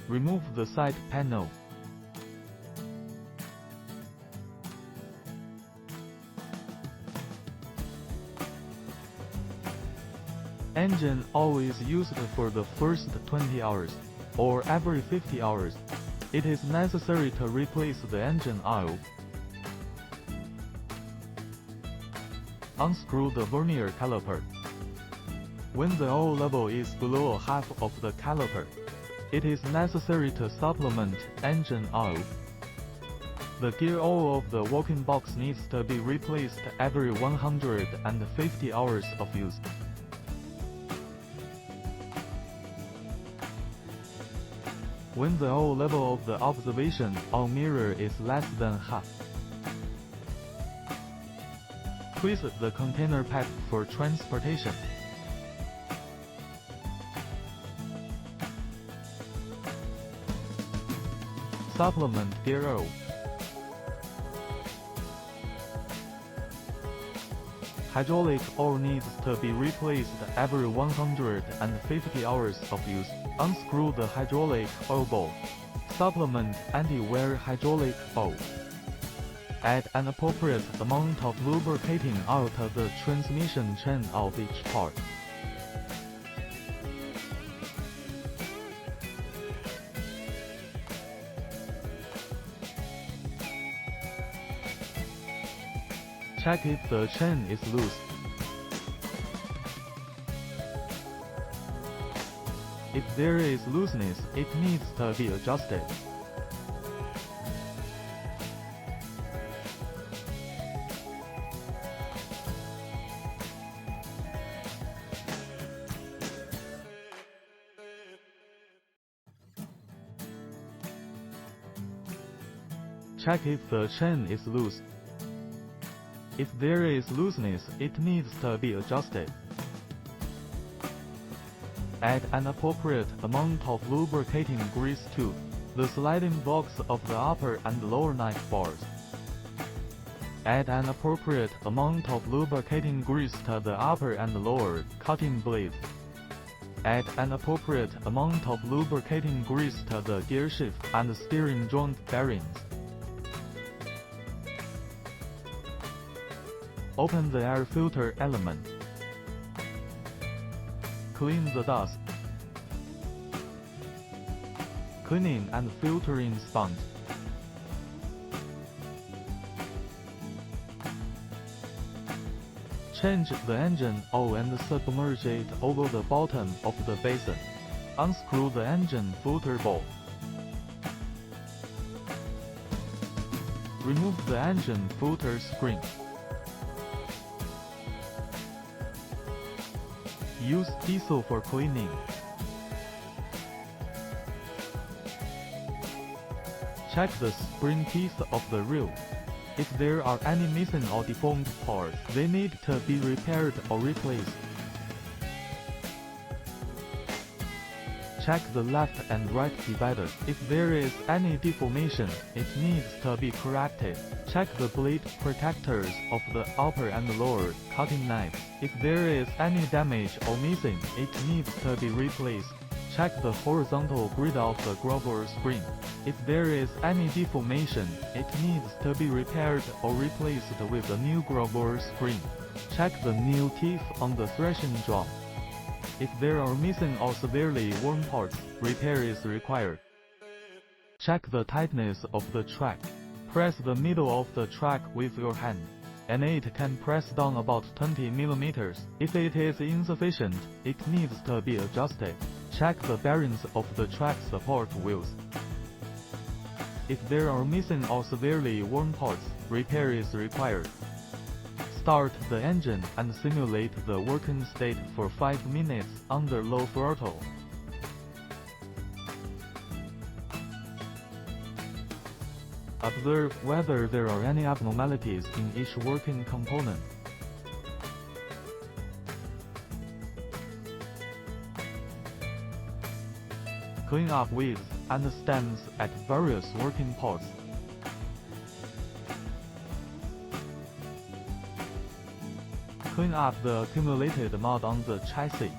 Remove the side panel. Engine oil is used for the first 20 hours, or every 50 hours. It is necessary to replace the engine oil. Unscrew the vernier caliper. When the oil level is below half of the caliper, it is necessary to supplement engine oil. The gear oil of the working box needs to be replaced every 150 hours of use. When the oil level of the observation oil mirror is less than half, twist the container pipe for transportation. Supplement gear oil. Hydraulic oil needs to be replaced every 150 hours of use. Unscrew the hydraulic oil bowl. Supplement anti-wear hydraulic oil. Add an appropriate amount of lubricating oil to the transmission chain of each part. Check if the chain is loose. If there is looseness, it needs to be adjusted. Check if the chain is loose. If there is looseness, it needs to be adjusted. Add an appropriate amount of lubricating grease to the sliding blocks of the upper and lower knife bars. Add an appropriate amount of lubricating grease to the upper and lower cutting blades. Add an appropriate amount of lubricating grease to the gear shift and steering joint bearings. Open the air filter element. Clean the dust. Cleaning and filtering sponge. Change the engine oil and submerge it over the bottom of the basin. Unscrew the engine filter bowl. Remove the engine filter screen. Use diesel for cleaning. Check the spring teeth of the reel. If there are any missing or deformed parts, they need to be repaired or replaced. Check the left and right dividers. If there is any deformation, it needs to be corrected. Check the blade protectors of the upper and lower cutting knives. If there is any damage or missing, it needs to be replaced. Check the horizontal grid of the grabber spring. If there is any deformation, it needs to be repaired or replaced with a new grabber spring. Check the new teeth on the threshing drum. If there are missing or severely worn parts, repair is required. Check the tightness of the track. Press the middle of the track with your hand, and it can press down about 20 mm. If it is insufficient, it needs to be adjusted. Check the bearings of the track support wheels. If there are missing or severely worn parts, repair is required. Start the engine and simulate the working state for 5 minutes under low throttle. Observe whether there are any abnormalities in each working component. Clean up wheels and stems at various working parts. Clean up the accumulated mud on the chassis.